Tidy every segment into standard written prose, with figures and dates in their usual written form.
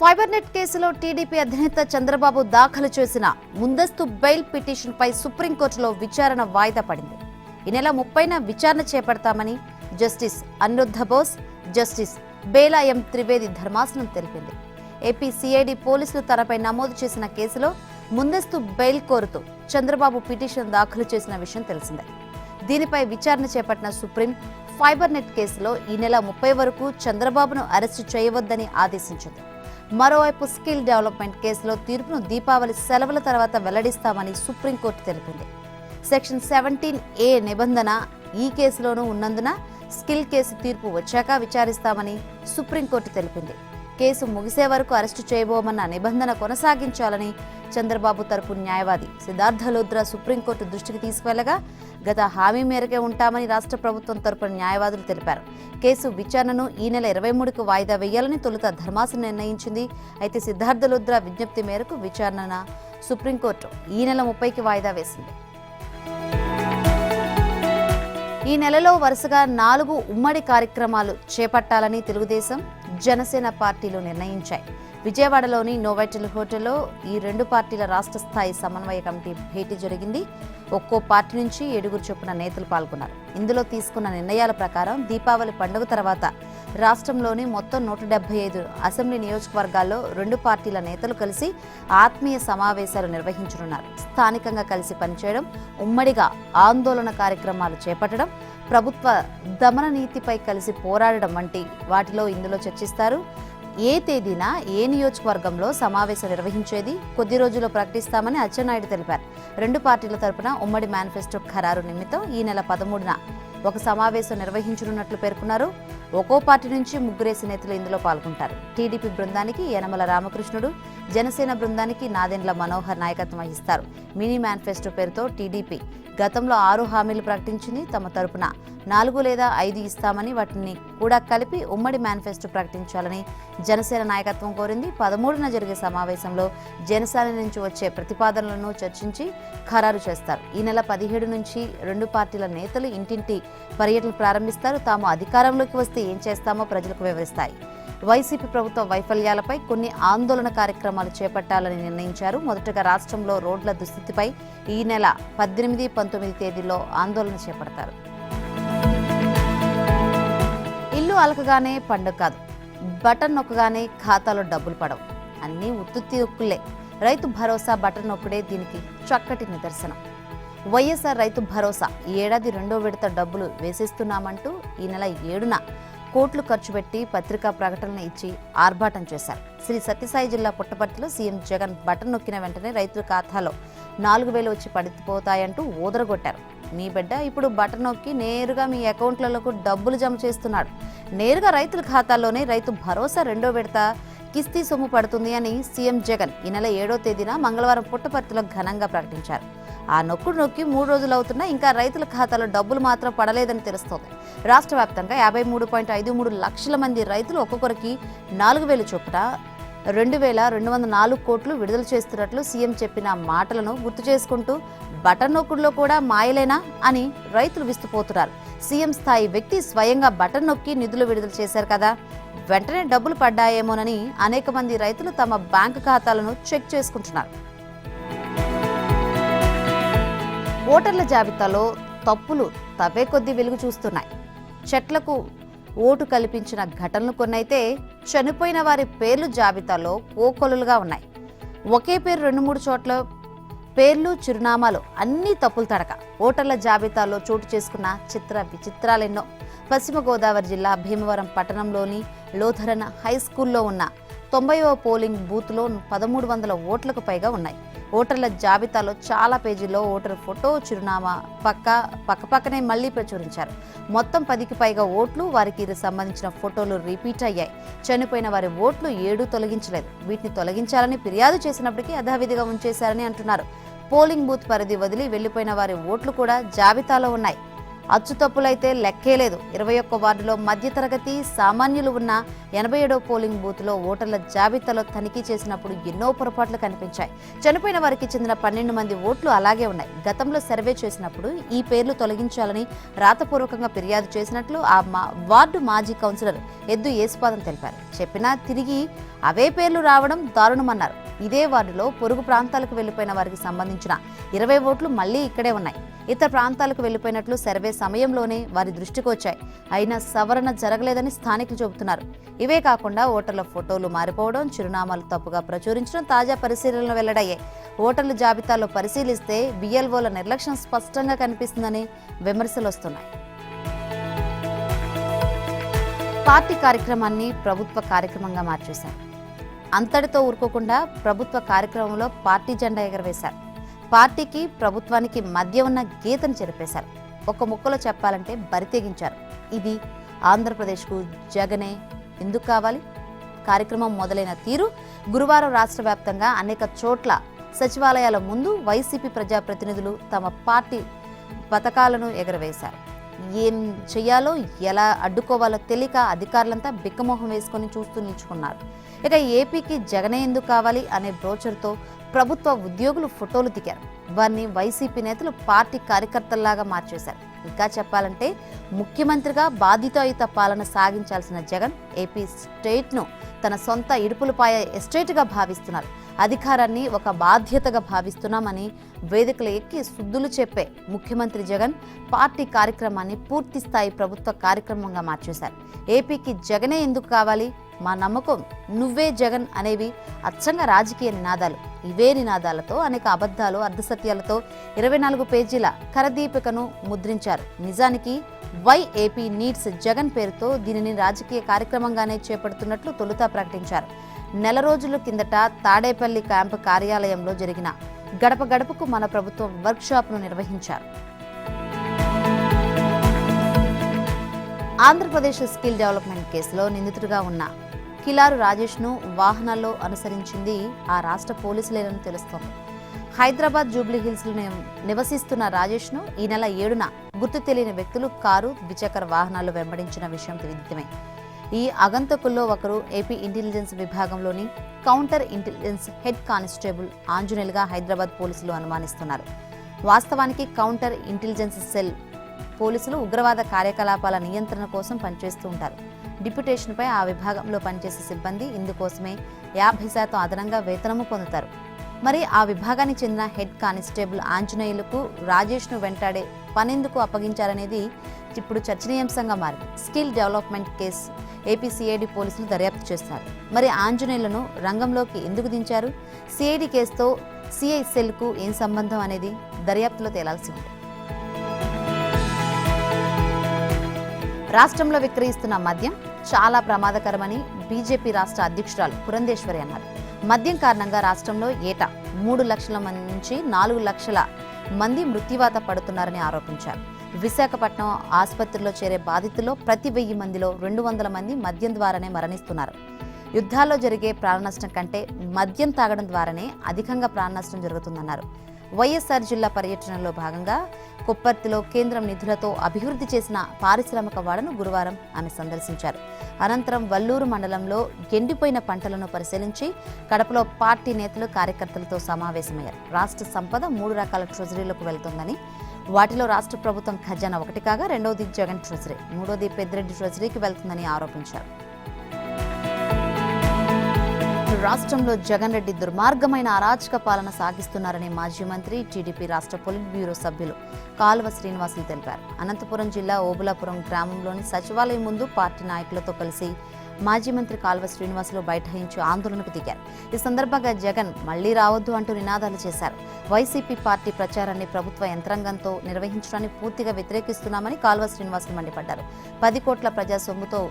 Fibernet కేసులో TDP అధినేత చంద్రబాబు దాఖలు చేసిన ముందస్తు బెయిల్ పిటిషన్పై సుప్రీంకోర్టులో విచారణ వాయిదా పడింది. ఈ నెల 30న విచారణ చేపడతామని జస్టిస్ అనిరుద్ధ బోస్, జస్టిస్ బేలా ఎం త్రివేది ధర్మాసనం తెలిపింది. ఏపీ సిఐడి పోలీసులు తనపై నమోదు చేసిన కేసులో ముందస్తు బెయిల్ కోరుతూ చంద్రబాబు పిటిషన్ దాఖలు చేసిన విషయం తెలిసిందే. దీనిపై విచారణ చేపట్టిన సుప్రీం ఫైబర్నెట్ కేసులో ఈ నెల 30 వరకు చంద్రబాబును అరెస్టు చేయవద్దని ఆదేశించింది. మరోవైపు స్కిల్ డెవలప్మెంట్ కేసులో తీర్పును దీపావళి సెలవుల తర్వాత వెల్లడిస్తామని సుప్రీంకోర్టు తెలిపింది. సెక్షన్ 17A నిబంధన ఈ కేసులోనూ ఉన్నందున స్కిల్ కేసు తీర్పు వచ్చాక విచారిస్తామని సుప్రీంకోర్టు తెలిపింది. కేసు ముగిసే వరకు అరెస్టు చేయబోమన్న నిబంధన కొనసాగించాలని చంద్రబాబు తరపు న్యాయవాది సిద్ధార్థ లుద్రా సుప్రీంకోర్టు దృష్టికి తీసుకువెళ్లగా గత హామీ మేరకే ఉంటామని రాష్ట్ర ప్రభుత్వం తరపున న్యాయవాదులు తెలిపారు. కేసు విచారణను ఈ నెల 23కు వాయిదా వేయాలని తొలుత ధర్మాసనం నిర్ణయించింది. అయితే సిద్ధార్థ లుద్రా విజ్ఞప్తి మేరకు విచారణను సుప్రీంకోర్టు ఈ నెల 30కి వాయిదా వేసింది. ఈ నెలలో వరుసగా 4 ఉమ్మడి కార్యక్రమాలు చేపట్టాలని తెలుగుదేశం, జనసేన పార్టీలు నిర్ణయించాయి. విజయవాడలోని నోవెటల్ హోటల్లో ఈ 2 పార్టీల రాష్ట్ర స్థాయి సమన్వయ కమిటీ భేటీ జరిగింది. ఒక్కో పార్టీ నుంచి 7 చొప్పున నేతలు పాల్గొన్నారు. ఇందులో తీసుకున్న నిర్ణయాల ప్రకారం దీపావళి పండుగ తర్వాత రాష్ట్రంలోని మొత్తం 175 అసెంబ్లీ నియోజకవర్గాల్లో 2 పార్టీల నేతలు కలిసి ఆత్మీయ సమావేశాలు నిర్వహించనున్నారు. స్థానికంగా కలిసి పనిచేయడం, ఉమ్మడిగా ఆందోళన కార్యక్రమాలు చేపట్టడం, ప్రభుత్వ దమన నీతిపై కలిసి పోరాడడం వంటి వాటిలో ఇందులో చర్చిస్తారు. ఏ తేదీన ఏ నియోజకవర్గంలో సమావేశం నిర్వహించేది కొద్ది రోజుల్లో ప్రకటిస్తామని అచ్చెన్నాయుడు తెలిపారు. 2 పార్టీల తరపున ఉమ్మడి మేనిఫెస్టో ఖరారు నిమిత్తం ఈ నెల 13న ఒక సమావేశం నిర్వహించనున్నట్లు పేర్కొన్నారు. ఒక్కో పార్టీ నుంచి 3 నేతలు ఇందులో పాల్గొంటారు. టీడీపీ బృందానికి యనమల రామకృష్ణుడు, జనసేన బృందానికి నాదెండ్ల మనోహర్ నాయకత్వం వహిస్తారు. మినీ మేనిఫెస్టో పేరుతో టీడీపీ గతంలో 6 హామీలు ప్రకటించింది. తమ తరపున 4 లేదా 5 ఇస్తామని వాటిని కూడా కలిపి ఉమ్మడి మేనిఫెస్టో ప్రకటించాలని జనసేన నాయకత్వం కోరింది. 13న జరిగే సమావేశంలో జనసేన నుంచి వచ్చే ప్రతిపాదనలను చర్చించి ఖరారు చేస్తారు. ఈ నెల 17 నుంచి 2 పార్టీల నేతలు ఇంటింటి పర్యటన ప్రారంభిస్తారు. తాము అధికారంలోకి వస్తే ఏం చేస్తామో ప్రజలకు వివరిస్తాయి. వైసీపీ ప్రభుత్వ వైఫల్యాలపై కొన్ని ఆందోళన కార్యక్రమాలు చేపట్టాలని నిర్ణయించారు. మొదటగా రాష్ట్రంలో రోడ్ల దుస్థితిపై ఈ నెల 18, 19 తేదీల్లో ఆందోళన చేపడతారు. ఇల్లు అలకగానే పండుగ కాదు, బటన్ నొక్కగానే ఖాతాలో డబ్బులు పడవు. అన్నీ ఉత్తుత్తి నొక్కులే. రైతు భరోసా బటన్ నొక్కుడే దీనికి చక్కటి నిదర్శనం. వైఎస్ఆర్ రైతు భరోసా ఈ ఏడాది 2వ విడత డబ్బులు వేసేస్తున్నామంటూ ఈ నెల 7న కోట్లు ఖర్చు పెట్టి పత్రికా ప్రకటనలు ఇచ్చి ఆర్భాటం చేశారు. శ్రీ సత్యసాయి జిల్లా పుట్టపర్తిలో సీఎం జగన్ బటన్ నొక్కిన వెంటనే రైతుల ఖాతాలో 4,000 వచ్చి పడిపోతాయంటూ ఊదరగొట్టారు. మీ బిడ్డ ఇప్పుడు బటన్ నొక్కి నేరుగా మీ అకౌంట్లకు డబ్బులు జమ చేస్తున్నాడు. నేరుగా రైతుల ఖాతాల్లోనే రైతు భరోసా 2వ విడత కిస్తీ సొమ్ము పడుతుంది అని సీఎం జగన్ ఈ నెల 7వ తేదీన మంగళవారం పుట్టపర్తిలో ఘనంగా ప్రకటించారు. ఆ నొక్కుడు నొక్కి 3 రోజులు అవుతున్నా ఇంకా రైతుల ఖాతాలో డబ్బులు మాత్రం పడలేదని తెలుస్తోంది. రాష్ట్ర వ్యాప్తంగా 53.53 లక్షల మంది రైతులు ఒక్కొక్కరికి 4,000 చొప్పున 2,204 కోట్లు విడుదల చేస్తున్నట్లు సీఎం చెప్పిన మాటలను గుర్తు చేసుకుంటూ బటన్ నొక్కుడులో కూడా మాయలేనా అని రైతులు విస్తుపోతున్నారు. సీఎం స్థాయి వ్యక్తి స్వయంగా బటన్ నొక్కి నిధులు విడుదల చేశారు కదా, వెంటనే డబ్బులు పడ్డాయేమోనని అనేక మంది రైతులు తమ బ్యాంకు ఖాతాలను చెక్ చేసుకుంటున్నారు. ఓటర్ల జాబితాలో తప్పులు తవ్వే కొద్దీ వెలుగు చూస్తున్నాయి. చెట్లకు ఓటు కల్పించిన ఘటనలు కొన్నైతే చనిపోయిన వారి పేర్లు జాబితాలో కోకొలులుగా ఉన్నాయి. ఒకే పేరు 2-3 చోట్ల పేర్లు, చిరునామాలు అన్నీ తప్పులు తడక. ఓటర్ల జాబితాలో చోటు చేసుకున్న విచిత్రాలెన్నో. పశ్చిమ గోదావరి జిల్లా భీమవరం పట్టణంలోని లోథరన్ హై స్కూల్లో ఉన్న 90వ పోలింగ్ బూత్లో 1,300 ఓట్లకు పైగా ఉన్నాయి. ఓటర్ల జాబితాలో చాలా పేజీల్లో ఓటరు ఫోటో, చిరునామా పక్కనే మళ్లీ ప్రచురించారు. మొత్తం 10కి పైగా ఓట్లు, వారికి సంబంధించిన ఫోటోలు రిపీట్ అయ్యాయి. చనిపోయిన వారి ఓట్లు 7 తొలగించలేదు. వీటిని తొలగించాలని ఫిర్యాదు చేసినప్పటికీ యథావిధిగా ఉంచేశారని అంటున్నారు. పోలింగ్ బూత్ పరిధి వదిలి వెళ్లిపోయిన వారి ఓట్లు కూడా జాబితాలో ఉన్నాయి. అచ్చుతప్పులైతే లెక్కే లేదు. 21 వార్డులో మధ్యతరగతి సామాన్యులు ఉన్న 87వ పోలింగ్ బూత్లో ఓటర్ల జాబితాలో తనిఖీ చేసినప్పుడు ఎన్నో పొరపాట్లు కనిపించాయి. చనిపోయిన వారికి చెందిన 12 మంది ఓట్లు అలాగే ఉన్నాయి. గతంలో సర్వే చేసినప్పుడు ఈ పేర్లు తొలగించాలని రాతపూర్వకంగా ఫిర్యాదు చేసినట్లు ఆ వార్డు మాజీ కౌన్సిలర్ ఎద్దు యేసుపాదం తెలిపారు. చెప్పినా తిరిగి అవే పేర్లు రావడం దారుణమన్నారు. ఇదే వార్డులో పొరుగు ప్రాంతాలకు వెళ్లిపోయిన వారికి సంబంధించిన 20 ఓట్లు మళ్లీ ఇక్కడే ఉన్నాయి. ఇతర ప్రాంతాలకు వెళ్లిపోయినట్లు సర్వే సమయంలోనే వారి దృష్టికి వచ్చాయి. అయినా సవరణ జరగలేదని స్థానికులు చెబుతున్నారు. ఇవే కాకుండా ఓటర్ల ఫోటోలు మారిపోవడం, చిరునామాలు తప్పుగా ప్రచురించడం తాజా పరిశీలనలు వెల్లడయ్యాయి. ఓటర్ల జాబితాలో పరిశీలిస్తే బిఎల్ఓల నిర్లక్ష్యం స్పష్టంగా కనిపిస్తుందని విమర్శలు వస్తున్నాయి. పార్టీ కార్యక్రమాన్ని ప్రభుత్వ కార్యక్రమంగా మార్చేశారు. అంతటితో ఊరుకోకుండా ప్రభుత్వ కార్యక్రమంలో పార్టీ జెండా ఎగరవేశారు. పార్టీకి ప్రభుత్వానికి మధ్య ఉన్న గీతను చెరిపేశారు. ఒక ముక్కలో చెప్పాలంటే బరితెగించారు. ఇది ఆంధ్రప్రదేశ్కు జగనే ఎందుకు కావాలి? కార్యక్రమం మొదలైన తీరు గురువారం రాష్ట్ర వ్యాప్తంగా అనేక చోట్ల సచివాలయాల ముందు వైసీపీ ప్రజాప్రతినిధులు తమ పార్టీ పథకాలను ఎగరవేశారు. ఏం చేయాలో ఎలా అడ్డుకోవాలో తెలియక అధికారులంతా బిక్కమోహం వేసుకొని చూస్తూ నిల్చుకున్నారు. ఇక ఏపీకి జగనే ఎందుకు కావాలి అనే బ్రోచర్తో ప్రభుత్వ ఉద్యోగులు ఫోటోలు దిగారు. వారిని వైసీపీ నేతలు పార్టీ కార్యకర్తల్లాగా మార్చేశారు. ఇంకా చెప్పాలంటే ముఖ్యమంత్రిగా బాధ్యతాయుత పాలన సాగించాల్సిన జగన్ ఏపీ స్టేట్ను తన సొంత ఇడుపులపాయ ఎస్టేట్గా భావిస్తున్నారు. అధికారాన్ని ఒక బాధ్యతగా భావిస్తున్నామని వేదికలు ఎక్కి సుద్దులు చెప్పే ముఖ్యమంత్రి జగన్ పార్టీ కార్యక్రమాన్ని పూర్తి స్థాయి ప్రభుత్వ కార్యక్రమంగా మార్చేశారు. ఏపీకి జగనే ఎందుకు కావాలి, మా నమ్మకం నువ్వే జగన్ అనేవి అచ్చంగా రాజకీయ నినాదాలు. ఇవే నినాదాలతో అనేక అబద్ధాలు, అర్ధసత్యాలతో 24 పేజీల కరదీపికను ముద్రించారు. నిజానికి వై ఏపీ నీడ్స్ జగన్ పేరుతో దీనిని రాజకీయ కార్యక్రమంగానే చేపడుతున్నట్లు తొలుత ప్రకటించారు. నెల రోజుల కిందట తాడేపల్లి క్యాంపు కార్యాలయంలో జరిగిన గడప గడపకు మన ప్రభుత్వం వర్క్షాప్ను నిర్వహించారు. ఆంధ్రప్రదేశ్ స్కిల్ డెవలప్మెంట్ కేసులో నిందితుడిగా ఉన్న కిలారు రాజేష్ను వాహనాల్లో అనుసరించింది ఆ రాష్ట్ర పోలీసులేనని తెలుస్తోంది. హైదరాబాద్ జూబ్లీ హిల్స్లో నివసిస్తున్న రాజేష్ను ఈ నెల 7న గుర్తు తెలియని వ్యక్తులు కారు, ద్విచక్ర వాహనాలు వెంబడించిన విషయం విదితమే. ఈ ఆగంతకుల్లో ఒకరు ఏపీ ఇంటెలిజెన్స్ విభాగంలోని కౌంటర్ ఇంటెలిజెన్స్ హెడ్ కానిస్టేబుల్ ఆంజనేయులుగా హైదరాబాద్ పోలీసులు అనుమానిస్తున్నారు. వాస్తవానికి కౌంటర్ ఇంటెలిజెన్స్ సెల్ పోలీసులు ఉగ్రవాద కార్యకలాపాల నియంత్రణ కోసం పనిచేస్తూ ఉంటారు. డిప్యుటేషన్పై ఆ విభాగంలో పనిచేసే సిబ్బంది ఇందుకోసమే 50% అదనంగా వేతనము పొందుతారు. మరి ఆ విభాగానికి చెందిన హెడ్ కానిస్టేబుల్ ఆంజనేయులకు రాజేష్ను వెంటాడే పనెందుకు అప్పగించారనేది ఇప్పుడు చర్చనీయాంశంగా మారింది. Skill development case AP CID పోలీసులు దర్యాప్తు చేస్తున్నారు. మరి ఆంజనేయులను రంగంలోకి ఎందుకు దించారు? సిఐడి కేసుతో సిఐ సెల్కు ఏం సంబంధం అనేది దర్యాప్తులో తేలాల్సి ఉంది. రాష్ట్రంలో విక్రయిస్తున్న మద్యం చాలా ప్రమాదకరమని బీజేపీ రాష్ట్ర అధ్యక్షురాలు పురంధేశ్వరి అన్నారు. మద్యం కారణంగా రాష్ట్రంలో ఏటా 3 లక్షల మంది నుంచి 4 లక్షల మంది మృత్యువాత పడుతున్నారని ఆరోపించారు. విశాఖపట్నం ఆసుపత్రిలో చేరే బాధితుల్లో ప్రతి 1000 మందిలో 200 మంది మద్యం ద్వారానే మరణిస్తున్నారు. యుద్ధాల్లో జరిగే ప్రాణనష్టం కంటే మద్యం తాగడం ద్వారానే అధికంగా ప్రాణనష్టం జరుగుతుందన్నారు. వైఎస్ఆర్ జిల్లా పర్యటనలో భాగంగా కొప్పర్తిలో కేంద్రం నిధులతో అభివృద్ధి చేసిన పారిశ్రామిక వాడను గురువారం ఆమె సందర్శించారు. అనంతరం వల్లూరు మండలంలో ఎండిపోయిన పంటలను పరిశీలించి కడపలో పార్టీ నేతలు, కార్యకర్తలతో సమావేశమయ్యారు. రాష్ట్ర సంపద 3 రకాల ట్రెజరీలకు వెళ్తుందని, వాటిలో రాష్ట్ర ప్రభుత్వం ఖజానా ఒకటి కాగా రెండవది జగన్ ట్రెజరీ, మూడోది పెద్దిరెడ్డి ట్రెజరీకి వెళ్తుందని ఆరోపించారు. రాష్ట్రంలో జగన్ రెడ్డి దుర్మార్గమైన అరాచక పాలన సాగిస్తున్నారని మాజీ మంత్రి, టీడీపీ రాష్ట్ర పొలిట్ బ్యూరో సభ్యులు కాల్వ శ్రీనివాసులు తెలిపారు. అనంతపురం జిల్లా ఓబులాపురం గ్రామంలోని సచివాలయం ముందు పార్టీ నాయకులతో కలిసి మాజీ మంత్రి కాల్వ శ్రీనివాసులు బైఠాయించి ఆందోళనకు దిగారు. ఈ సందర్భంగా జగన్ మళ్లీ రావద్దు అంటూ నినాదాలు చేశారు. వైసీపీ పార్టీ ప్రచారాన్ని ప్రభుత్వ యంత్రాంగంతో నిర్వహించడాన్ని పూర్తిగా వ్యతిరేకిస్తున్నామని కాల్వ శ్రీనివాసులు మండిపడ్డారు. 10 కోట్ల ప్రజా సొమ్ముతో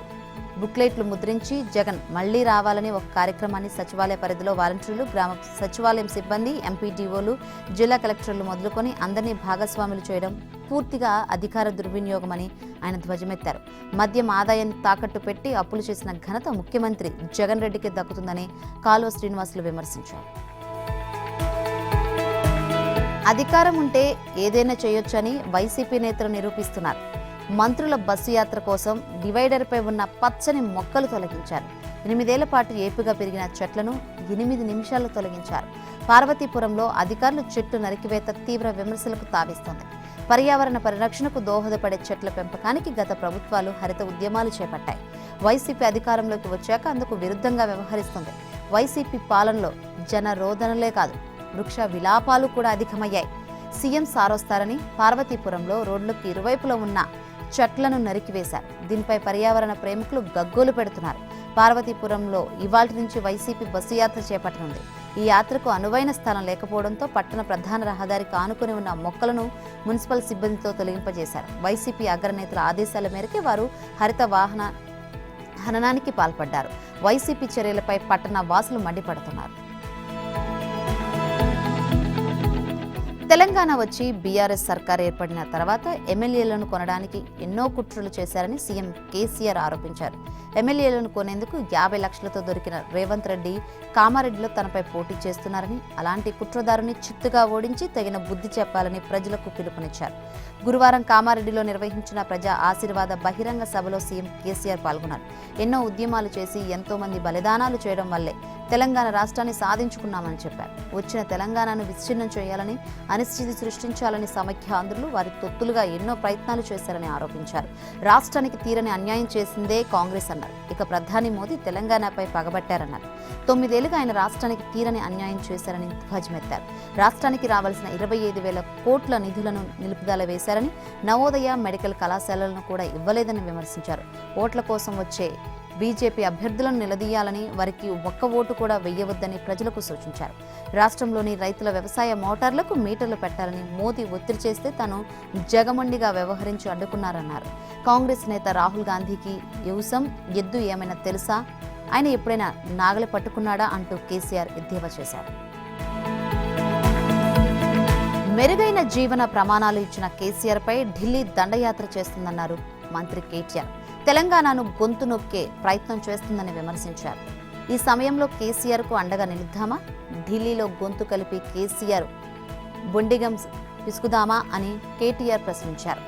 బుక్లెట్లు ముద్రించి జగన్ మళ్లీ రావాలని ఒక కార్యక్రమాన్ని సచివాలయ పరిధిలో వాలంటీర్లు, గ్రామ సచివాలయం సిబ్బంది, ఎంపీడీఓలు, జిల్లా కలెక్టర్లు మొదలుకొని అందరినీ భాగస్వాములు చేయడం పూర్తిగా అధికార దుర్వినియోగమని ఆయన ధ్వజమెత్తారు. మద్యం ఆదాయాన్ని తాకట్టు పెట్టి అప్పులు చేసిన ఘనత ముఖ్యమంత్రి జగన్ రెడ్డికి దక్కుతుందని కాల్వ శ్రీనివాసులు విమర్శించారు. అధికారం ఉంటే ఏదైనా చేయొచ్చని వైసీపీ నేతలు నిరూపిస్తున్నారు. మంత్రుల బస్సు యాత్ర కోసం డివైడర్పై ఉన్న పచ్చని మొక్కలు తొలగించారు. 8 ఏళ్ల పాటు ఏపుగా పెరిగిన చెట్లను 8 నిమిషాల్లో తొలగించారు. పార్వతీపురంలో అధికారులు చెట్టు నరికివేత తీవ్ర విమర్శలకు తావిస్తోంది. పర్యావరణ పరిరక్షణకు దోహదపడే చెట్ల పెంపకానికి గత ప్రభుత్వాలు హరిత ఉద్యమాలు చేపట్టాయి. వైసీపీ అధికారంలోకి వచ్చాక అందుకు విరుద్ధంగా వ్యవహరిస్తుంది. వైసీపీ పాలనలో జన రోదనలే కాదు, వృక్ష విలాపాలు కూడా అధికమయ్యాయి. సీఎం సారొస్తారని పార్వతీపురంలో రోడ్లకు ఇరువైపులా ఉన్న చెట్లను నరికివేశారు. దీనిపై పర్యావరణ ప్రేమికులు గగ్గోలు పెడుతున్నారు. పార్వతీపురంలో ఇవాల్టి నుంచి వైసీపీ బస్సు యాత్ర చేపట్టనుంది. ఈ యాత్రకు అనువైన స్థలం లేకపోవడంతో పట్టణ ప్రధాన రహదారికి ఆనుకుని ఉన్న మొక్కలను మున్సిపల్ సిబ్బందితో తొలగింపజేశారు. వైసీపీ అగ్రనేతల ఆదేశాల మేరకు వారు హరిత వాహన హననానికి పాల్పడ్డారు. వైసీపీ చర్యలపై పట్టణ వాసులు మండిపడుతున్నారు. తెలంగాణ వచ్చి బీఆర్ఎస్ సర్కార్ ఏర్పడిన తర్వాత ఎమ్మెల్యేలను కొనడానికి ఎన్నో కుట్రలు చేశారని సీఎం కేసీఆర్ ఆరోపించారు. ఎమ్మెల్యేలను కొనేందుకు 50 లక్షలతో దొరికిన రేవంత్ రెడ్డి కామారెడ్డిలో తనపై పోటీ చేస్తున్నారని, అలాంటి కుట్రదారుని చిత్తుగా ఓడించి తగిన బుద్ధి చెప్పాలని ప్రజలకు పిలుపునిచ్చారు. గురువారం కామారెడ్డిలో నిర్వహించిన ప్రజా ఆశీర్వాద బహిరంగ సభలో సీఎం కేసీఆర్ పాల్గొన్నారు. ఎన్నో ఉద్యమాలు చేసి ఎంతో మంది బలిదానాలు చేయడం వల్లే తెలంగాణ రాష్ట్రాన్ని సాధించుకున్నామని చెప్పారు. వచ్చిన తెలంగాణను విచ్ఛిన్నం చేయాలని, అనిశ్చితి సృష్టించాలని సమైక్యాంధ్రులు వారి తొత్తులుగా ఎన్నో ప్రయత్నాలు చేశారని ఆరోపించారు. రాష్ట్రానికి తీరని అన్యాయం చేసిందే కాంగ్రెస్ అన్నారు. ఇక ప్రధాని మోదీ తెలంగాణపై పగబట్టారన్నారు. 9 ఏళ్లుగా ఆయన రాష్ట్రానికి తీరని అన్యాయం చేశారని ధ్వజమెత్తారు. రాష్ట్రానికి రావాల్సిన 25,000 కోట్ల నిధులను నిలుపుదల వేశారని, నవోదయ మెడికల్ కళాశాలలను కూడా ఇవ్వలేదని విమర్శించారు. ఓట్ల కోసం వచ్చే బీజేపీ అభ్యర్థులను నిలదీయాలని, వారికి ఒక్క ఓటు కూడా వెయ్యవద్దని ప్రజలకు సూచించారు. రాష్ట్రంలోని రైతుల వ్యవసాయ మోటార్లకు మీటర్లు పెట్టాలని మోదీ ఒత్తిడి చేస్తే తాను జగమండిగా వ్యవహరించి అడ్డుకున్నారన్నారు. కాంగ్రెస్ నేత రాహుల్ గాంధీకి యువసం ఎద్దు ఏమైనా తెలుసా, ఆయన ఎప్పుడైనా నాగలి పట్టుకున్నాడా అంటూ కేసీఆర్ ఎద్దేవా చేశారు. మెరుగైన జీవన ప్రమాణాలు ఇచ్చిన కేసీఆర్పై ఢిల్లీ దండయాత్ర చేస్తుందన్నారు మంత్రి కేటీఆర్. తెలంగాణను గొంతు నొక్కే ప్రయత్నం చేస్తుందని విమర్శించారు. ఈ సమయంలో కేసీఆర్కు అండగా నిలుద్దామా, ఢిల్లీలో గొంతు కలిపి కేసీఆర్ బొండిగం పిసుకుదామా అని కేటీఆర్ ప్రశ్నించారు.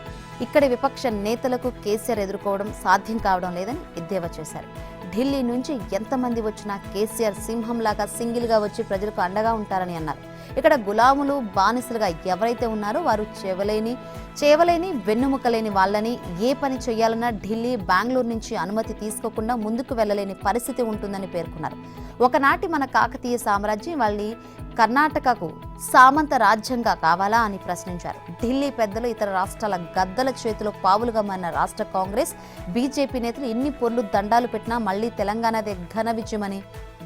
ఇక్కడి విపక్ష నేతలకు కేసీఆర్ ఎదుర్కోవడం సాధ్యం కావడం లేదని ఎద్దేవా చేశారు. ఢిల్లీ నుంచి ఎంతమంది వచ్చినా కేసీఆర్ సింహంలాగా సింగిల్గా వచ్చి ప్రజలకు అండగా ఉంటారని అన్నారు. ఇక్కడ గులాములు, బానిసలుగా ఎవరైతే ఉన్నారో వారు చేయలేని వెన్నుముకలేని వాళ్ళని ఏ పని చేయాలన్నా ఢిల్లీ, బెంగళూరు నుంచి అనుమతి తీసుకోకుండా ముందుకు వెళ్లలేని పరిస్థితి ఉంటుందని పేర్కొన్నారు. ఒకనాటి మన కాకతీయ సామ్రాజ్యం వాళ్ళి కర్ణాటకకు సామంత రాజ్యంగా కావాలా అని ప్రశ్నించారు. ఢిల్లీ పెద్దలు ఇతర రాష్ట్రాల గద్దల చేతిలో పావులుగా మారిన రాష్ట్ర కాంగ్రెస్, బీజేపీ నేతలు ఎన్ని పొర్లు దండాలు పెట్టినా మళ్లీ తెలంగాణదే ఘన విజయమని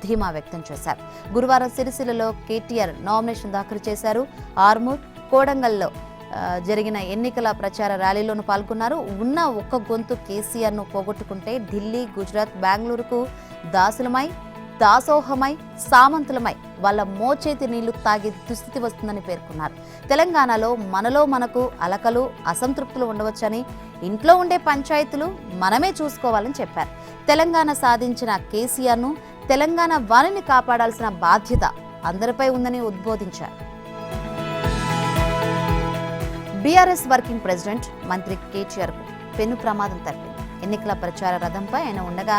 ధీమా వ్యక్తం చేశారు. గురువారం సిరిసిల్లలో కేటీఆర్ నామినేషన్ దాఖలు చేశారు. ఆర్మూర్, కోడంగల్లో జరిగిన ఎన్నికల ప్రచార ర్యాలీలోనూ పాల్గొన్నారు. ఉన్న ఒక్క గొంతు కేసీఆర్ను పోగొట్టుకుంటే ఢిల్లీ, గుజరాత్, బెంగళూరుకు దాసోహమై సామంతులమై వాళ్ళ మోచేతి నీళ్లు తాగే దుస్థితి వస్తుందని పేర్కొన్నారు. తెలంగాణలో మనకు అలకలు, అసంతృప్తులు ఉండవచ్చని, ఇంట్లో ఉండే పంచాయతీలు మనమే చూసుకోవాలని చెప్పారు. తెలంగాణ సాధించిన కేసీఆర్ను తెలంగాణ వారిని కాపాడాల్సిన బాధ్యత అందరిపై ఉందని ఉద్బోధించారు. బీఆర్ఎస్ వర్కింగ్ ప్రెసిడెంట్ మంత్రి కేటీఆర్కు పెను ప్రమాదం తప్పింది. ఎన్నికల ప్రచార రథంపై ఆయన ఉండగా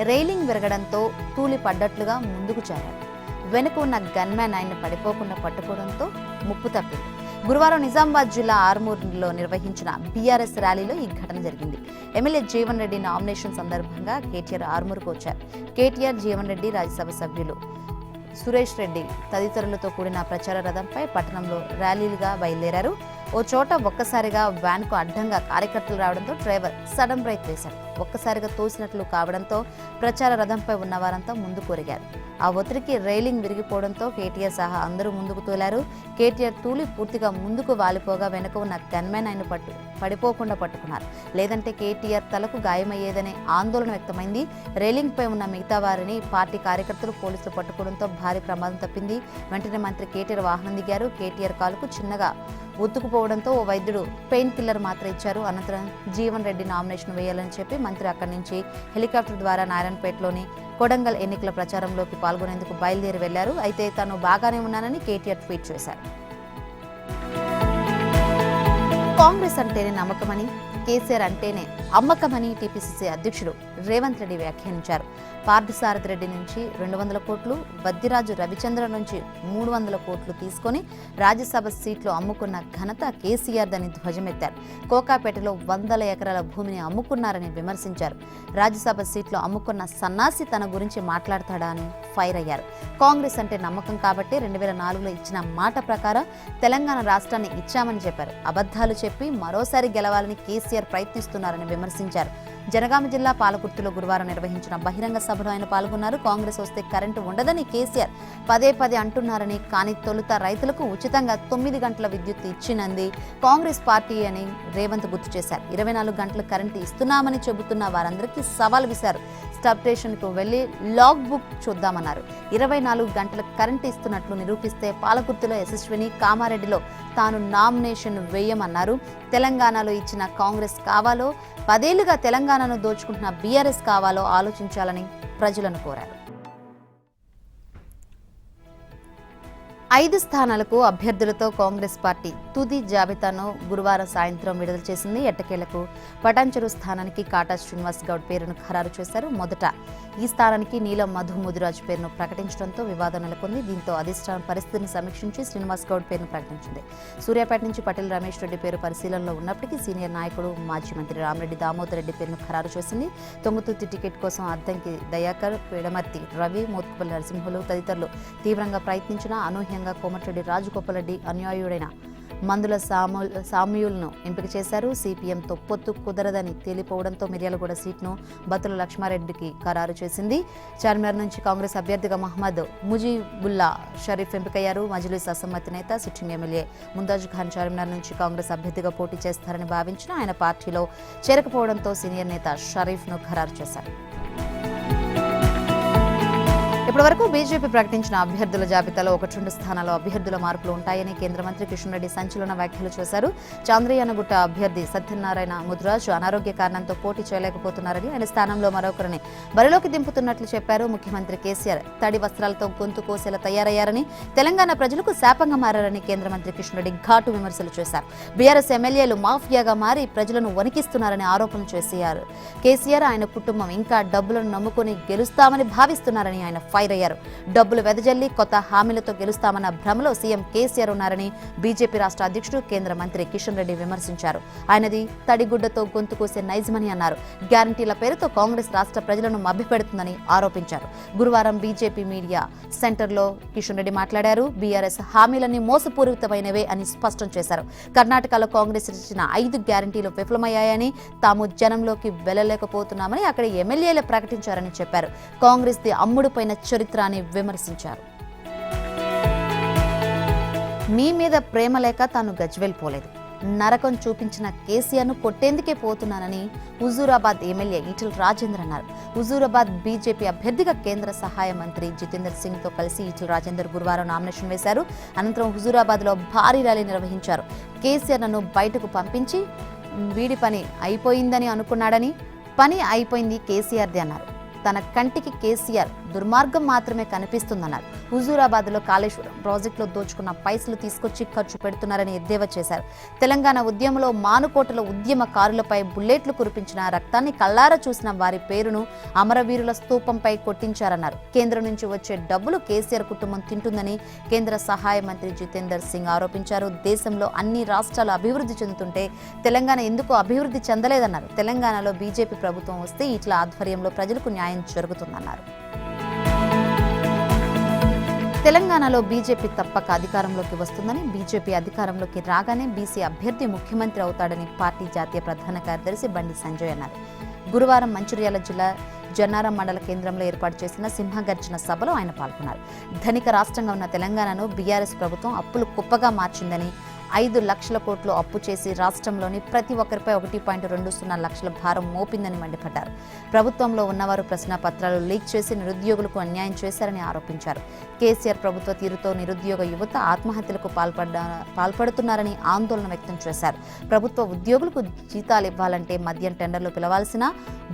రైలింగ్ విరగడంతో తూలి పడ్డట్లుగా ముందుకు చేరారు. వెనుక ఉన్న గన్మ్యాన్ ఆయన్ని పడిపోకుండా పట్టుకోవడంతో ముప్పు తప్పింది. గురువారం నిజామాబాద్ జిల్లా ఆర్మూర్లో నిర్వహించిన బీఆర్ఎస్ ర్యాలీలో ఈ ఘటన జరిగింది. ఎమ్మెల్యే జీవన్ రెడ్డి నామినేషన్ సందర్భంగా కేటీఆర్ ఆర్మూర్కు వచ్చారు. కేటీఆర్, జీవన్ రెడ్డి, రాజ్యసభ సభ్యులు సురేష్ రెడ్డి తదితరులతో కూడిన ప్రచార రథంపై పట్టణంలో ర్యాలీలుగా బయలుదేరారు. ఓ చోట ఒక్కసారిగా వ్యాన్కు అడ్డంగా కార్యకర్తలు రావడంతో డ్రైవర్ సడన్ బ్రేక్ వేశాడు. ఒక్కసారిగా తోసినట్లు కావడంతో ప్రచార రథంపై ఉన్న వారంతా ముందుకు ఒరిగారు. ఆ ఒత్తిడికి రైలింగ్ విరిగిపోవడంతో కేటీఆర్ సహా అందరూ ముందుకు తోలారు. కేటీఆర్ తూలి పూర్తిగా ముందుకు వాలిపోగా వెనుక ఉన్న గన్మెన్ ఆయన పడిపోకుండా పట్టుకున్నారు. లేదంటే కేటీఆర్ తలకు గాయమయ్యేదనే ఆందోళన వ్యక్తమైంది. రైలింగ్ పై ఉన్న మిగతా వారిని పార్టీ కార్యకర్తలు, పోలీసులు పట్టుకోవడంతో భారీ ప్రమాదం తప్పింది. వెంటనే మంత్రి కేటీఆర్ వాహనం దిగారు. కేటీఆర్ కాలుకు చిన్నగా ఒత్తుకుపోవడంతో ఓ వైద్యుడు పెయిన్ కిల్లర్ మాత్ర ఇచ్చారు. అనంతరం జీవన్ రెడ్డి నామినేషన్ వేయాలని చెప్పి మంత్రి అక్కడి నుంచి హెలికాప్టర్ ద్వారా నారాయణపేటలోని కొడంగల్ ఎన్నికల ప్రచారంలోకి పాల్గొనేందుకు బయలుదేరి వెళ్లారు. అయితే తాను బాగానే ఉన్నానని కేటీఆర్ ట్వీట్ చేశారు. కాంగ్రెస్ అంటేనే నమ్మకమని, కేసీఆర్ అంటేనే అమ్మకమని టీపీసీసీ అధ్యక్షుడు రేవంత్ రెడ్డి వ్యాఖ్యానించారు. పార్థసారథి రెడ్డి నుంచి 200 కోట్లు, బద్దిరాజు రవిచంద్ర నుంచి 300 కోట్లు తీసుకొని రాజ్యసభ సీట్లు అమ్ముకున్న ఘనత కేసీఆర్దని ధ్వజమెత్తారు. కోకాపేటలో 100 ఎకరాల భూమిని అమ్ముకున్నారని విమర్శించారు. రాజ్యసభ సీట్లు అమ్ముకున్న సన్నాసి తన గురించి మాట్లాడతాడా అని ఫైర్ అయ్యారు. కాంగ్రెస్ అంటే నమ్మకం కాబట్టి 2004లో ఇచ్చిన మాట ప్రకారం తెలంగాణ రాష్ట్రాన్ని ఇచ్చామని చెప్పారు. అబద్ధాలు చెప్పి మరోసారి గెలవాలని కేసీఆర్ ప్రయత్నిస్తున్నారని విమర్శించారు. జనగామ జిల్లా పాలకుర్తిలో గురువారం నిర్వహించిన బహిరంగ సభలో ఆయన పాల్గొన్నారు. కాంగ్రెస్ వస్తే కరెంటు ఉండదని కేసీఆర్ పదే అంటున్నారని, కానీ తొలుత రైతులకు ఉచితంగా 9 గంటల విద్యుత్ ఇచ్చినంది కాంగ్రెస్ పార్టీ అని రేవంత్ గుర్తు చేశారు. 24 గంటల కరెంటు ఇస్తున్నామని చెబుతున్న వారందరికీ సవాల్ విసారు. స్టబ్ స్టేషన్కు వెళ్లి లాగ్ బుక్ చూద్దామన్నారు. 24 గంటల కరెంటు ఇస్తున్నట్లు నిరూపిస్తే పాలకుర్తిలో యశస్విని, కామారెడ్డిలో తాను నామినేషన్ వేయమన్నారు. తెలంగాణలో ఇచ్చిన కాంగ్రెస్ కావాలో, 10 ఏళ్లుగా తెలంగాణను దోచుకుంటున్న బీఆర్ఎస్ కావాలో ఆలోచించాలని ప్రజలను కోరారు. 5 స్థానాలకు అభ్యర్థులతో కాంగ్రెస్ పార్టీ తుది జాబితాను గురువారం సాయంత్రం విడుదల చేసింది. ఎట్టకేలకు పటాన్చెరు స్థానానికి కాటా శ్రీనివాస్ గౌడ్ పేరును ఖరారు చేశారు. మొదట ఈ స్థానానికి నీలం మధు ముదిరాజు పేరును ప్రకటించడంతో వివాదం నెలకొంది. దీంతో అధిష్టానం పరిస్థితిని సమీక్షించి శ్రీనివాస్ గౌడ్ పేరును ప్రకటించింది. సూర్యాపేట నుంచి పటేల్ రమేష్ రెడ్డి పేరు పరిశీలనలో ఉన్నప్పటికీ సీనియర్ నాయకుడు మాజీ మంత్రి రామరెడ్డి దామోదర్ రెడ్డి పేరును ఖరారు చేసింది. తొంగుతుర్తి టికెట్ కోసం అద్దంకి దయాకర్, పేడమర్తి రవి, మోత్కుపల్లి నరసింహులు తదితరులు తీవ్రంగా ప్రయత్నించినా అనూహ్యంగా కోమటిరెడ్డి రాజగోపాల్రెడ్డి అనుయాయుడైన మందుల సామ్యూల్ను ఎంపిక చేశారు. సిపిఎంతో పొత్తు కుదరదని తేలిపోవడంతో మిర్యాలగూడ సీట్ను బత్తుల లక్ష్మారెడ్డికి ఖరారు చేసింది. చార్మినార్ నుంచి కాంగ్రెస్ అభ్యర్థిగా మహమ్మద్ ముజీబుల్లా షరీఫ్ ఎంపికయ్యారు. మజ్లిస్ అసమ్మతి నేత సిట్టింగ్ ఎమ్మెల్యే ముంతాజ్ ఖాన్ చార్మినార్ నుంచి కాంగ్రెస్ అభ్యర్థిగా పోటీ చేస్తారని భావించిన ఆయన పార్టీలో చేరకపోవడంతో సీనియర్ నేత షరీఫ్ను ఖరారు చేశారు. ఇప్పటివరకు బీజేపీ ప్రకటించిన అభ్యర్థుల జాబితాలో 1-2 స్థానాల్లో అభ్యర్థుల మార్పులు ఉంటాయని కేంద్ర మంత్రి కిషన్ రెడ్డి సంచలన వ్యాఖ్యలు చేశారు. చాంద్రయానగుట్ట అభ్యర్థి సత్యనారాయణ ముద్రాజ్ అనారోగ్య కారణంతో పోటీ చేయలేకపోతున్నారని, ఆయన స్థానంలో మరొకరిని బరిలోకి దింపుతున్నట్లు చెప్పారు. ముఖ్యమంత్రి కేసీఆర్ తడి వస్త్రాలతో గొంతు కోసేలా తయారయ్యారని, తెలంగాణ ప్రజలకు శాపంగా మారారని కేంద్ర మంత్రి కిషన్ రెడ్డి ఘాటు విమర్శలు చేశారు. బీఆర్ఎస్ ఎమ్మెల్యేలు మాఫియాగా మారి ప్రజలను వణికిస్తున్నారని ఆరోపణలు చేశారు. కేసీఆర్, ఆయన కుటుంబం ఇంకా డబ్బులను నమ్ముకుని గెలుస్తామని భావిస్తున్నారని ఆయన ఫైర్ అయ్యారు. డబ్బులు వెదజల్లి కొత్త హామీలతో గెలుస్తామన్న భ్రమలో సీఎం కేసీఆర్ ఉన్నారని బీజేపీ రాష్ట్ర అధ్యక్షుడు కేంద్ర మంత్రి కిషన్ రెడ్డి విమర్శించారు. ఆయనది తడిగుడ్డతో గొంతు కోసే నైజమని అన్నారు. గ్యారంటీల పేరుతో కాంగ్రెస్ రాష్ట్ర ప్రజలను మభ్యపెడుతుందని ఆరోపించారు. గురువారం బీజేపీ మీడియా సెంటర్లో కిషన్ రెడ్డి మాట్లాడారు. బీఆర్ఎస్ హామీలన్నీ మోసపూరితమైనవే అని స్పష్టం చేశారు. కర్ణాటకలో కాంగ్రెస్ ఇచ్చిన 5 గ్యారంటీలు విఫలమయ్యాయని, తాము జనంలోకి వెళ్లలేకపోతున్నామని అక్కడ ఎమ్మెల్యేలు ప్రకటించారని చెప్పారు. కాంగ్రెస్ ది అమ్ముడుపోయిన చరిత్ర అని విమర్శించారు. మీ మీద ప్రేమ లేక తాను గజ్వేల్ పోలేదు, నరకం చూపించిన కేసీఆర్ను కొట్టేందుకే పోతున్నానని హుజూరాబాద్ ఎమ్మెల్యే ఈటెల రాజేందర్ అన్నారు. హుజూరాబాద్ బీజేపీ అభ్యర్థిగా కేంద్ర సహాయ మంత్రి జితేందర్ సింగ్తో కలిసి ఈటెల రాజేందర్ గురువారం నామినేషన్ వేశారు. అనంతరం హుజూరాబాద్లో భారీ ర్యాలీ నిర్వహించారు. కేసీఆర్ నన్ను బయటకు పంపించి వీడి పని అయిపోయిందని అనుకున్నాడని, పని అయిపోయింది కేసీఆర్ది అన్నారు. తన కంటికి కేసీఆర్ దుర్మార్గం మాత్రమే కనిపిస్తుందన్నారు. హుజూరాబాద్లో కాళేశ్వరం ప్రాజెక్టులో దోచుకున్న పైసలు తీసుకొచ్చి ఖర్చు పెడుతున్నారని ఎద్దేవా చేశారు. తెలంగాణ ఉద్యమంలో మానుకోటల ఉద్యమకారులపై బుల్లెట్లు కురిపించిన, రక్తాన్ని కళ్లారా చూసిన వారి పేరును అమరవీరుల స్తూపంపై కొట్టించారన్నారు. కేంద్రం నుంచి వచ్చే డబ్బులు కేసీఆర్ కుటుంబం తింటుందని కేంద్ర సహాయ మంత్రి జితేందర్ సింగ్ ఆరోపించారు. దేశంలో అన్ని రాష్ట్రాలు అభివృద్ధి చెందుతుంటే తెలంగాణ ఎందుకు అభివృద్ధి చెందలేదన్నారు. తెలంగాణలో బీజేపీ ప్రభుత్వం వస్తే ఇట్లా ఆధ్వర్యంలో ప్రజలకు న్యాయం జరుగుతుందన్నారు. తెలంగాణలో బీజేపీ తప్పక అధికారంలోకి వస్తుందని, బీజేపీ అధికారంలోకి రాగానే బీసీ అభ్యర్థి ముఖ్యమంత్రి అవుతాడని పార్టీ జాతీయ ప్రధాన కార్యదర్శి బండి సంజయ్ అన్నారు. గురువారం మంచిర్యాల జిల్లా జన్నారం మండల కేంద్రంలో ఏర్పాటు చేసిన సింహగర్జన సభలో ఆయన పాల్గొన్నారు. ధనిక రాష్ట్రంగా ఉన్న తెలంగాణను బీఆర్ఎస్ ప్రభుత్వం అప్పులు కుప్పగా మార్చిందని, 5 లక్షల కోట్లు అప్పు చేసి రాష్ట్రంలోని ప్రతి ఒక్కరిపై 1.20 లక్షల భారం మోపిందని మండిపడ్డారు. ప్రభుత్వంలో ఉన్నవారు ప్రశ్నాపత్రాలు లీక్ చేసి నిరుద్యోగులకు అన్యాయం చేశారని ఆరోపించారు. కేసీఆర్ ప్రభుత్వ తీరుతో నిరుద్యోగ యువత ఆత్మహత్యలకు పాల్పడుతున్నారని ఆందోళన వ్యక్తం చేశారు. ప్రభుత్వ ఉద్యోగులకు జీతాలు ఇవ్వాలంటే మద్యం టెండర్లు పిలవాల్సిన,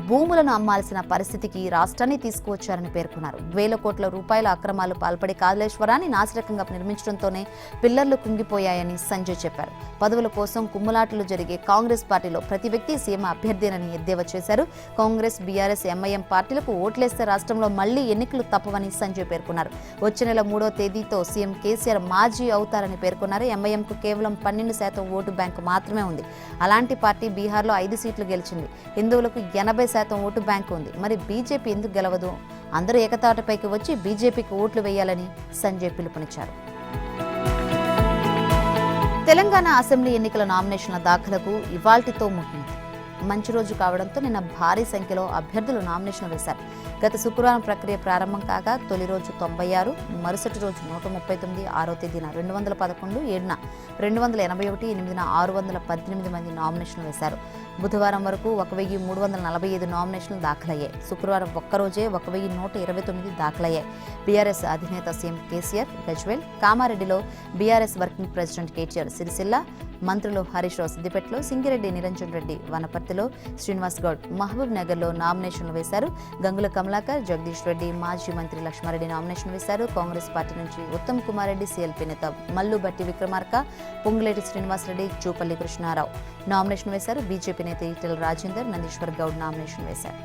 భూములను అమ్మాల్సిన పరిస్థితికి రాష్ట్రాన్ని తీసుకువచ్చారని పేర్కొన్నారు. వేల కోట్ల రూపాయల అక్రమాలు పాల్పడి కాళేశ్వరాన్ని నాసిరకంగా నిర్మించడంతోనే పిల్లర్లు కుంగిపోయాయని సంజయ్ సంజయ్ చెప్పారు. పదవుల కోసం కుమ్ములాటలు జరిగే కాంగ్రెస్ పార్టీలో ప్రతి వ్యక్తి సీఎం అభ్యర్థేనని ఎద్దేవా చేశారు. కాంగ్రెస్, బీఆర్ఎస్, ఎంఐఎం పార్టీలకు ఓట్లేస్తే రాష్ట్రంలో మళ్లీ ఎన్నికలు తప్పవని సంజయ్ పేర్కొన్నారు. వచ్చే నెల 3వ తేదీతో సీఎం కేసీఆర్ మాజీ అవుతారని పేర్కొన్నారు. ఎంఐఎంకు కేవలం 12% ఓటు బ్యాంకు మాత్రమే ఉంది. అలాంటి పార్టీ బీహార్లో 5 సీట్లు గెలిచింది. హిందువులకు 80% ఓటు బ్యాంకు ఉంది. మరి బీజేపీ ఎందుకు గెలవదు? అందరూ ఏకతాటిపైకి వచ్చి బీజేపీకి ఓట్లు వేయాలని సంజయ్ పిలుపునిచ్చారు. తెలంగాణ అసెంబ్లీ ఎన్నికల నామినేషన్ల దాఖలకు ఇవాల్టితో ముగింది. మంచి రోజు కావడంతో నిన్న భారీ సంఖ్యలో అభ్యర్థులు నామినేషన్ వేశారు. గత శుక్రవారం ప్రక్రియ ప్రారంభం కాగా తొలి రోజు 96, మరుసటి రోజు 139, 6వ తేదీన 211, 7న 281, 8న 618 మంది నామినేషన్లు వేశారు. బుధవారం వరకు 1345 నామినేషన్లు దాఖలయ్యాయి. శుక్రవారం ఒక్కరోజే 1129 దాఖలయ్యాయి. బీఆర్ఎస్ అధినేత సీఎం కేసీఆర్ గజ్వేల్, కామారెడ్డిలో BRS working president KTR Sircilla, మంత్రులు హరీష్ రావు సిద్దిపేటలో, సింగిరెడ్డి నిరంజన్ రెడ్డి వనపర్తిలో, శ్రీనివాస్ గౌడ్ మహబూబ్ నగర్లో నామినేషన్లు వేశారు. గంగుల కమలాకర్, జగదీష్ రెడ్డి, మాజీ మంత్రి లక్ష్మారెడ్డి నామినేషన్ వేశారు. కాంగ్రెస్ పార్టీ నుంచి ఉత్తమ్ కుమార్ రెడ్డి, సీఎల్పీ నేత మల్లు బట్టి విక్రమార్క, పొంగులేటి శ్రీనివాస్ రెడ్డి, జూపల్లి కృష్ణారావు నామినేషన్ వేశారు. బీజేపీ నేత ఈటెల రాజేందర్, నందీశ్వర్ గౌడ్ నామినేషన్ వేశారు.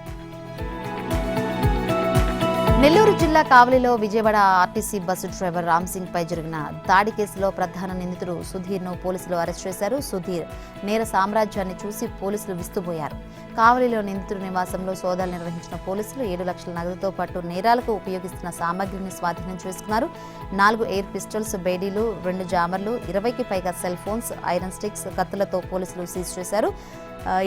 నెల్లూరు జిల్లా కావలిలో Vijayawada RTC bus driver Ramsingh పై జరిగిన దాడి కేసులో ప్రధాన నిందితుడు సుధీర్ను పోలీసులు అరెస్ట్ చేశారు. సుధీర్ నేర సామ్రాజ్యాన్ని చూసి పోలీసులు విస్తుపోయారు. కావలిలో నిందితుడి నివాసంలో సోదాలు నిర్వహించిన పోలీసులు 7 లక్షల నగదుతో పాటు నేరాలకు ఉపయోగిస్తున్న సామగ్రిని స్వాధీనం చేసుకున్నారు. 4 ఎయిర్ పిస్టల్స్, బేడీలు, 2 జామర్లు, 20కి పైగా సెల్ ఫోన్స్, ఐరన్ స్టిక్స్, కత్తులతో పోలీసులు సీజ్ చేశారు.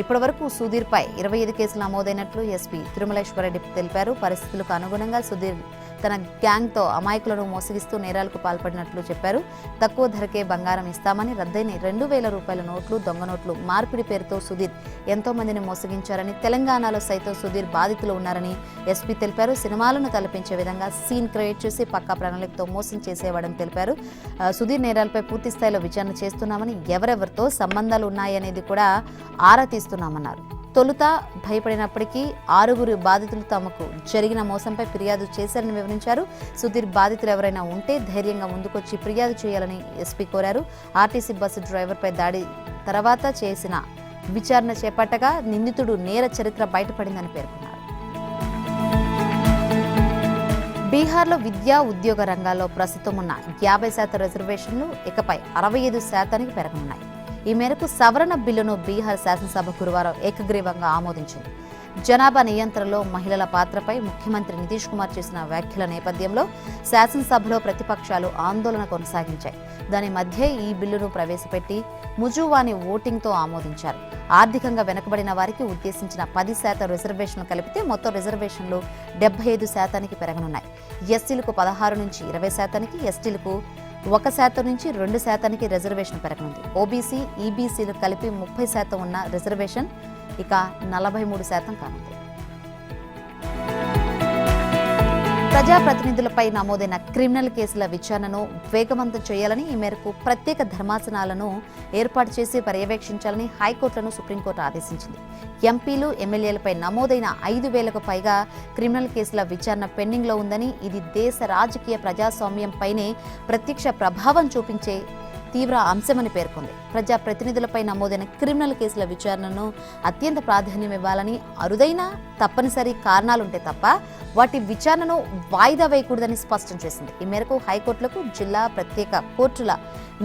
ఇప్పటి వరకు సుధీర్పై 25 కేసులు నమోదైనట్లు ఎస్పీ తిరుమలేశ్వరరెడ్డి తెలిపారు. పరిస్థితులకు అనుగుణంగా సుధీర్ తన గ్యాంగ్తో అమాయకులను మోసగిస్తూ నేరాలకు పాల్పడినట్లు చెప్పారు. తక్కువ ధరకే బంగారం ఇస్తామని రద్దయిన 2000 రూపాయల నోట్లు, దొంగ నోట్లు మార్పిడి పేరుతో సుధీర్ ఎంతో మందిని మోసగించారని, తెలంగాణలో సైతం సుధీర్ బాధితులు ఉన్నారని ఎస్పీ తెలిపారు. సినిమాలను తలపించే విధంగా సీన్ క్రియేట్ చేసి పక్కా ప్రణాళికతో మోసం చేసేవాడని తెలిపారు. సుధీర్ నేరాలపై పూర్తి స్థాయిలో విచారణ చేస్తున్నామని, ఎవరెవరితో సంబంధాలు ఉన్నాయనేది కూడా ఆరా తీస్తున్నామన్నారు. తొలుత భయపడినప్పటికీ 6 బాధితులు తమకు జరిగిన మోసంపై ఫిర్యాదు చేశారని వివరించారు. సుధీర్ బాధితులు ఎవరైనా ఉంటే ధైర్యంగా ముందుకొచ్చి ఫిర్యాదు చేయాలని ఎస్పీ కోరారు. ఆర్టీసీ బస్సు డ్రైవర్పై దాడి తర్వాత చేసిన విచారణ చేపట్టగా నిందితుడు నేర చరిత్ర బయటపడిందని పేర్కొన్నారు. బీహార్లో విద్యా, ఉద్యోగ రంగాల్లో ప్రస్తుతం ఉన్న 50% రిజర్వేషన్లు ఇకపై 65% పెరగనున్నాయి. ఈ మేరకు సవరణ బిల్లును బీహార్ శాసనసభ గురువారం ఏకగ్రీవంగా ఆమోదించింది. జనాభా నియంత్రణలో మహిళల పాత్రపై ముఖ్యమంత్రి నితీష్ కుమార్ చేసిన వ్యాఖ్యల నేపథ్యంలో శాసనసభలో ప్రతిపక్షాలు ఆందోళన కొనసాగించాయి. దాని మధ్య ఈ బిల్లును ప్రవేశపెట్టి ముజువాని ఓటింగ్తో ఆమోదించారు. ఆర్థికంగా వెనుకబడిన వారికి ఉద్దేశించిన 10% రిజర్వేషన్లు కలిపితే మొత్తం రిజర్వేషన్లు 75% పెరగనున్నాయి. ఎస్సీలకు 16 నుంచి 20%, ఎస్టీలకు 1% నుంచి 2% రిజర్వేషన్ పెరగనుంది. ఓబీసీ, ఈబీసీలు కలిపి 30% ఉన్న రిజర్వేషన్ ఇక 43% కానుంది. ప్రజాప్రతినిధులపై నమోదైన క్రిమినల్ కేసుల విచారణను వేగవంతం చేయాలని, ఈ మేరకు ప్రత్యేక ధర్మాసనాలను ఏర్పాటు చేసి పర్యవేక్షించాలని హైకోర్టులను సుప్రీంకోర్టు ఆదేశించింది. ఎంపీలు, ఎమ్మెల్యేలపై నమోదైన 5,000కు పైగా క్రిమినల్ కేసుల విచారణ పెండింగ్లో ఉందని, ఇది దేశ రాజకీయ ప్రజాస్వామ్యంపైనే ప్రత్యక్ష ప్రభావం చూపించే తీవ్ర అంశమని పేర్కొంది. ప్రజాప్రతినిధులపై నమోదైన క్రిమినల్ కేసుల విచారణను అత్యంత ప్రాధాన్యం ఇవ్వాలని, అరుదైన తప్పనిసరి కారణాలుంటే తప్ప వాటి విచారణను వాయిదా వేయకూడదని స్పష్టం చేసింది. ఈ మేరకు హైకోర్టులకు, జిల్లా ప్రత్యేక కోర్టుల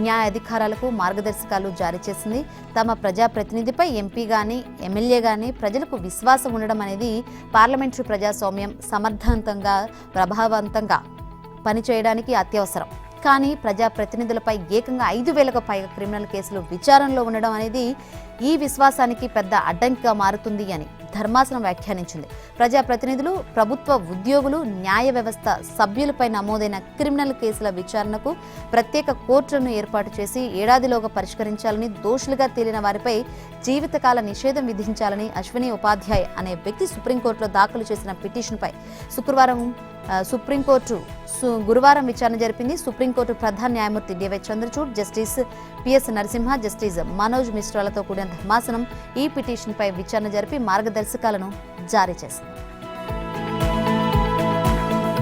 న్యాయాధికారాలకు మార్గదర్శకాలు జారీ చేసింది. తమ ప్రజాప్రతినిధిపై ఎంపీ గానీ, ఎమ్మెల్యే గానీ ప్రజలకు విశ్వాసం ఉండడం అనేది పార్లమెంటరీ ప్రజాస్వామ్యం సమర్థవంతంగా, ప్రభావవంతంగా పనిచేయడానికి అత్యవసరం. కానీ ప్రజాప్రతినిధులపై ఏకంగా 5,000కు పైగా క్రిమినల్ కేసులు విచారణలో ఉండడం అనేది ఈ విశ్వాసానికి పెద్ద అడ్డంకిగా మారుతుంది అని ధర్మాసనం వ్యాఖ్యానించింది. ప్రజాప్రతినిధులు, ప్రభుత్వ ఉద్యోగులు, న్యాయ వ్యవస్థ సభ్యులపై నమోదైన క్రిమినల్ కేసుల విచారణకు ప్రత్యేక కోర్టులను ఏర్పాటు చేసి ఏడాదిలోగా పరిష్కరించాలని, దోషులుగా తేలిన వారిపై జీవితకాల నిషేధం విధించాలని అశ్విని ఉపాధ్యాయ్ అనే వ్యక్తి సుప్రీంకోర్టులో దాఖలు చేసిన పిటిషన్పై గురువారం విచారణ జరిపింది. సుప్రీంకోర్టు ప్రధాన న్యాయమూర్తి DY Chandrachud, justice PS Narasimha, justice Manoj మిశ్రాలతో కూడిన ధర్మాసనం ఈ పిటిషన్పై విచారణ జరిపి మార్గదర్శకాలను జారీ చేసింది.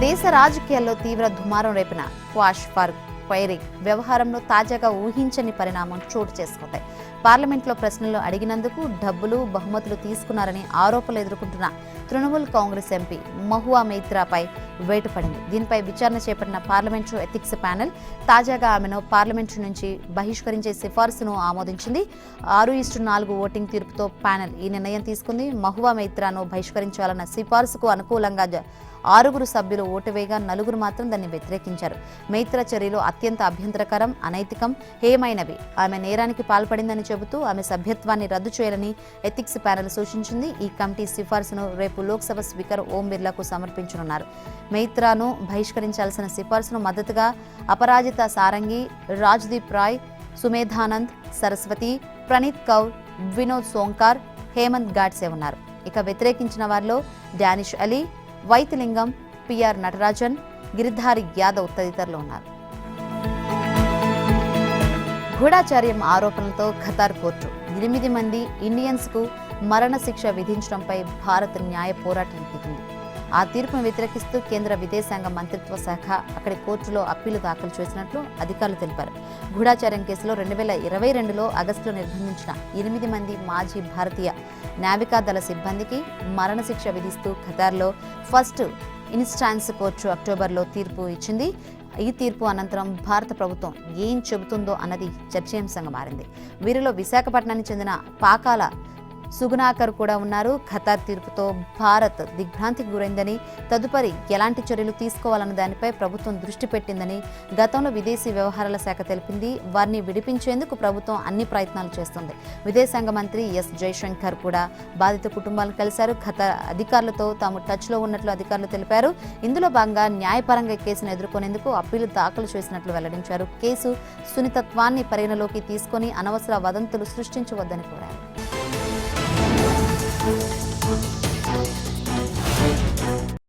దేశ రాజకీయాల్లో తీవ్ర దుమారం రేపిన క్వాష్ ఫర్ పైరీ వ్యవహారంలో తాజాగా ఊహించని పరిణామం చోటు చేసుకుంది. పార్లమెంట్లో ప్రశ్నలు అడిగినందుకు డబ్బులు, బహుమతులు తీసుకున్నారని ఆరోపణలు ఎదుర్కొంటున్న తృణమూల్ కాంగ్రెస్ ఎంపీ మహువా మొయిత్రాపై వేటు పడింది. దీనిపై విచారణ చేపట్టిన పార్లమెంటరీ ఎథిక్స్ ప్యానెల్ తాజాగా ఆమెను పార్లమెంటు నుంచి బహిష్కరించే సిఫార్సును ఆమోదించింది. 6:4 ఓటింగ్ తీర్పుతో ప్యానెల్ ఈ నిర్ణయం తీసుకుంది. మహువా మొయిత్రాను బహిష్కరించాలన్న సిఫార్సుకు అనుకూలంగా 6 సభ్యులు ఓటు వేయగా 4 మాత్రం దాన్ని వ్యతిరేకించారు. మొయిత్రా చర్యలు అత్యంత అభ్యంతరకరం, అనైతికం, హేయమైనవి. ఆమె నేరానికి పాల్పడిందని చెబుతూ ఆమె సభ్యత్వాన్ని రద్దు చేయాలని ఎథిక్స్ ప్యానెల్ సూచించింది. ఈ కమిటీ సిఫార్సును రేపు లోక్సభ స్పీకర్ ఓం బిర్లాకు సమర్పించనున్నారు. మొయిత్రాను బహిష్కరించాల్సిన సిఫార్సును మద్దతుగా అపరాజిత సారంగి, రాజ్దీప్ రాయ్, సుమేధానంద్, సరస్వతి, ప్రణీత్ కౌర్, వినోద్ సోంకార్, హేమంత్ గాడ్సే ఉన్నారు. ఇక వ్యతిరేకించిన వారిలో డానిష్ అలీ, వైతిలింగం, పిఆర్ నటరాజన్, గిరిధారి యాదవ్ తదితరులు ఉన్నారు. గూఢాచార్యం ఆరోపణలతో ఖతార్ కోర్టు 8 మంది ఇండియన్స్కు మరణశిక్ష విధించడంపై భారత్ న్యాయ పోరాటానికి దిగింది. ఆ తీర్పును వ్యతిరేకిస్తూ కేంద్ర విదేశాంగ మంత్రిత్వ శాఖ అక్కడి కోర్టులో అప్పీలు దాఖలు చేసినట్లు అధికారులు తెలిపారు. గూఢాచార్యం కేసులో 2022లో ఆగస్టులో నిర్బంధించిన 8 మంది మాజీ భారతీయ నావికాదళ సిబ్బందికి మరణశిక్ష విధిస్తూ ఖతార్లో ఫస్ట్ ఇన్స్టాన్స్ కోర్టు అక్టోబర్లో తీర్పు ఇచ్చింది. ఈ తీర్పు అనంతరం భారత ప్రభుత్వం ఏం చెబుతుందో అన్నది చర్చనీయాంశంగా మారింది. వీరిలో విశాఖపట్నానికి చెందిన పాకాల సుగుణాకర్ కూడా ఉన్నారు. ఖతార్ తీర్పుతో భారత్ దిగ్భ్రాంతికి గురైందని, తదుపరి ఎలాంటి చర్యలు తీసుకోవాలన్న దానిపై ప్రభుత్వం దృష్టి పెట్టిందని గతంలో విదేశీ వ్యవహారాల శాఖ తెలిపింది. వారిని విడిపించేందుకు ప్రభుత్వం అన్ని ప్రయత్నాలు చేస్తుంది. విదేశాంగ మంత్రి ఎస్ జయశంకర్ కూడా బాధిత కుటుంబాలను కలిశారు. ఖతార్ అధికారులతో తాము టచ్లో ఉన్నట్లు అధికారులు తెలిపారు. ఇందులో భాగంగా న్యాయపరంగా కేసును ఎదుర్కొనేందుకు అప్పీలు దాఖలు చేసినట్లు వెల్లడించారు. కేసు సున్నితత్వాన్ని పరిగణలోకి తీసుకొని అనవసర వదంతులు సృష్టించవద్దని కోరారు.